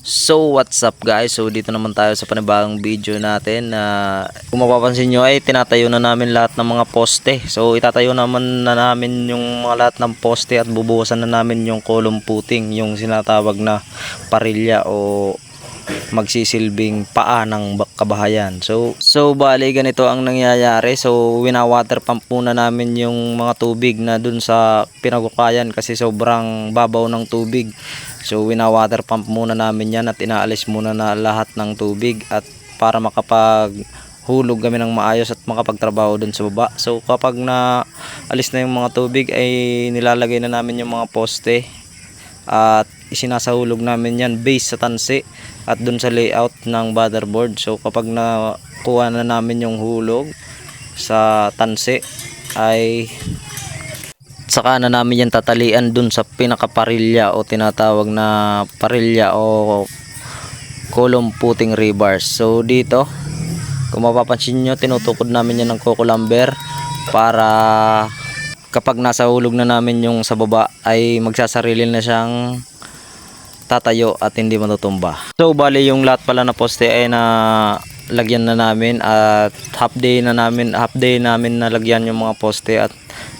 So what's up guys, so dito naman tayo sa panibagong video natin na kung mapapansin nyo ay tinatayo na namin lahat ng mga poste. So itatayo naman na namin yung mga lahat ng poste at bubuhusan na namin yung column footing, yung sinatawag na parilya o magsisilbing paa ng kabahayan. So bali ganito ang nangyayari. So wina-water pump muna namin yung mga tubig na dun sa pinagukayan kasi sobrang babaw ng tubig. So wina-water pump muna namin yan at inaalis muna na lahat ng tubig at para makapaghulog kami ng maayos at makapagtrabaho dun sa baba. So kapag na alis na yung mga tubig ay nilalagay na namin yung mga poste at isinasahulog namin yan base sa tansi at dun sa layout ng motherboard. So kapag nakuha na namin yung hulog sa tansi ay saka na namin yan tatalian dun sa pinakaparilya o tinatawag na parilya o column footing rebars. So dito kung mapapansin nyo, tinutukod namin yan ng coco lumber para kapag nasa hulog na namin yung sa baba ay magsasarili na siyang tatayo at hindi matutumba. So bali yung lahat pala na poste ay na lagyan na namin at half day namin nalagyan yung mga poste at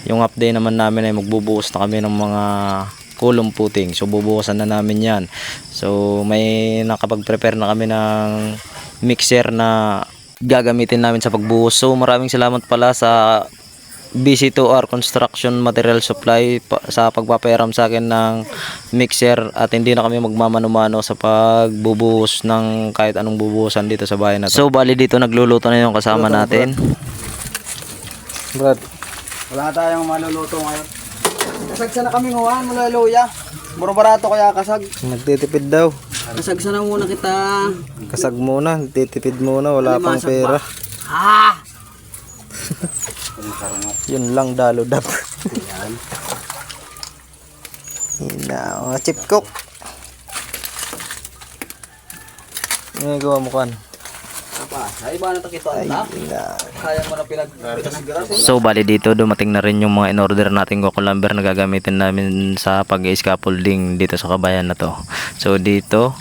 yung half day naman namin ay magbubuhos na kami ng mga column footing. So bubuhusan na namin yan. So may nakapag-prepare na kami ng mixer na gagamitin namin sa pagbuhos. So maraming salamat pala sa BC2R Construction Material Supply sa pagpapahiram sa akin ng mixer at hindi na kami magmamano-mano sa pagbubuhos ng kahit anong bubuhusan dito sa bahay na to. So bali dito nagluluto na yung kasama natin. Brad, wala tayong maluluto ngayon. Kasagsa na kami ngawan mula luya. Muro barato kaya kasag. Nagtitipid daw. Kasagsa na muna kita. Kasag muna, nagtitipid muna, wala pang pera. Yun lang dalodap. Yan. Hina, chip cook. Gawa mo kan. Apa? Ay ba na takito anta? Kaya mo na pinagsigara. So bali dito dumating na rin yung mga in-order nating coco lumber na gagamitin namin sa pag-scaffolding dito sa kabayan na to. So dito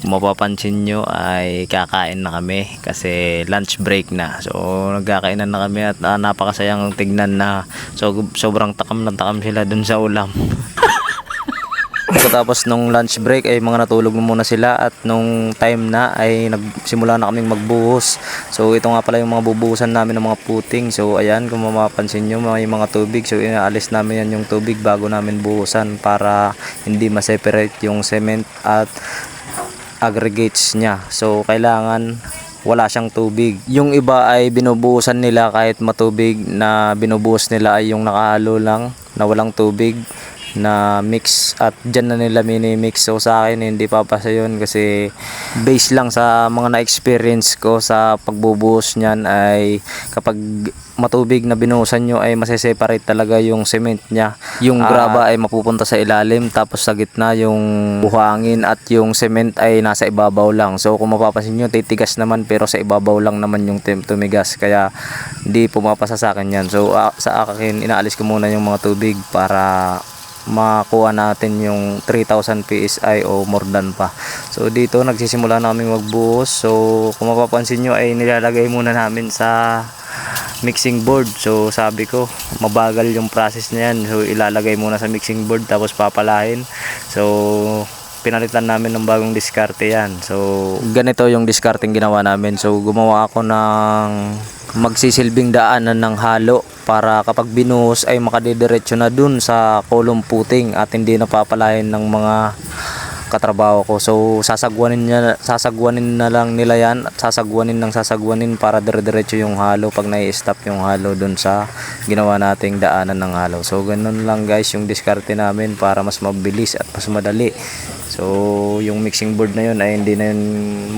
kung mapapansin nyo ay kakain na kami kasi lunch break na. So nagkakainan na kami at napakasayang tignan na. So sobrang takam na takam sila dun sa ulam. Tapos nung lunch break ay mga natulog muna sila at nung time na ay nagsimula na kaming magbuhos. So ito nga pala yung mga bubuhusan namin ng mga footing. So ayan kung mapapansin nyo may mga tubig. So inaalis namin yan yung tubig bago namin buhusan para hindi ma-separate yung cement at aggregates niya. So kailangan wala siyang tubig. Yung iba ay binubuhusan nila kahit matubig na binubuhos nila ay yung nakahalo lang na walang tubig na mix at dyan na nila mini-mix. So sa akin hindi papasa yun kasi base lang sa mga na-experience ko sa pagbubuhos niyan ay kapag matubig na binuhusan nyo ay maseseparate talaga yung cement nya. Yung graba ay mapupunta sa ilalim tapos sa gitna yung buhangin at yung cement ay nasa ibabaw lang. So kung mapapansin nyo titigas naman pero sa ibabaw lang naman yung tumigas kaya hindi pumapasa sa akin yan. So sa akin inaalis ko muna yung mga tubig para makuha natin yung 3,000 PSI o more than pa. So dito nagsisimula namin magbuhos. So kung mapapansin nyo ay nilalagay muna namin sa mixing board. So sabi ko mabagal yung process na yan. So ilalagay muna sa mixing board tapos papalahin. So pinalitan namin ng bagong diskarte yan. So ganito yung diskarting ginawa namin. So gumawa ako ng magsisilbing daanan ng halo para kapag binuhos ay makadidiretso na dun sa column footing at hindi napapalahin ng mga katrabaho ko. So sasagwanin na lang nila yan at sasagwanin para dire-diretso yung halo pag nai-stop yung halo dun sa ginawa nating daanan ng halo. So ganun lang guys yung diskarte namin para mas mabilis at mas madali. So yung mixing board na yun ay hindi na yun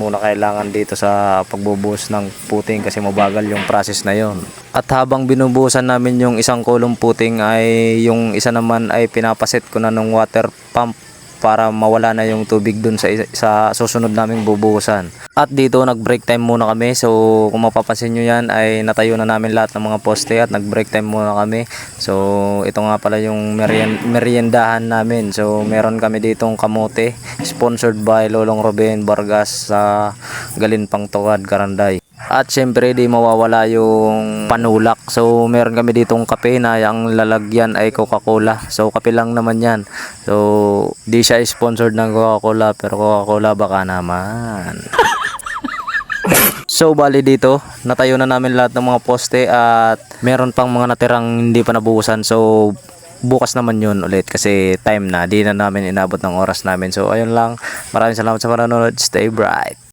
muna kailangan dito sa pagbubuhos ng footing kasi mabagal yung process na yun. At habang binubuhusan namin yung isang column footing ay yung isa naman ay pinapaset ko na ng water pump para mawala na yung tubig dun sa susunod naming bubuhusan. At dito nag-break time muna kami. So kung mapapansin nyo yan ay natayo na namin lahat ng mga poste at nag-break time muna kami. So ito nga pala yung meriendahan namin. So meron kami ditong kamote, sponsored by Lolong Ruben Vargas sa Galinpang Tuwad, Caranday. At syempre di mawawala yung panulak. So meron kami ditong kape na ang lalagyan ay Coca-Cola. So kape lang naman yan. So di siya sponsored ng Coca-Cola, pero Coca-Cola baka naman. So bali dito natayo na namin lahat ng mga poste at meron pang mga natirang hindi pa nabuhusan. So bukas naman yun ulit kasi time na, di na namin inabot ng oras namin. So ayun lang, maraming salamat sa panonood. Stay bright.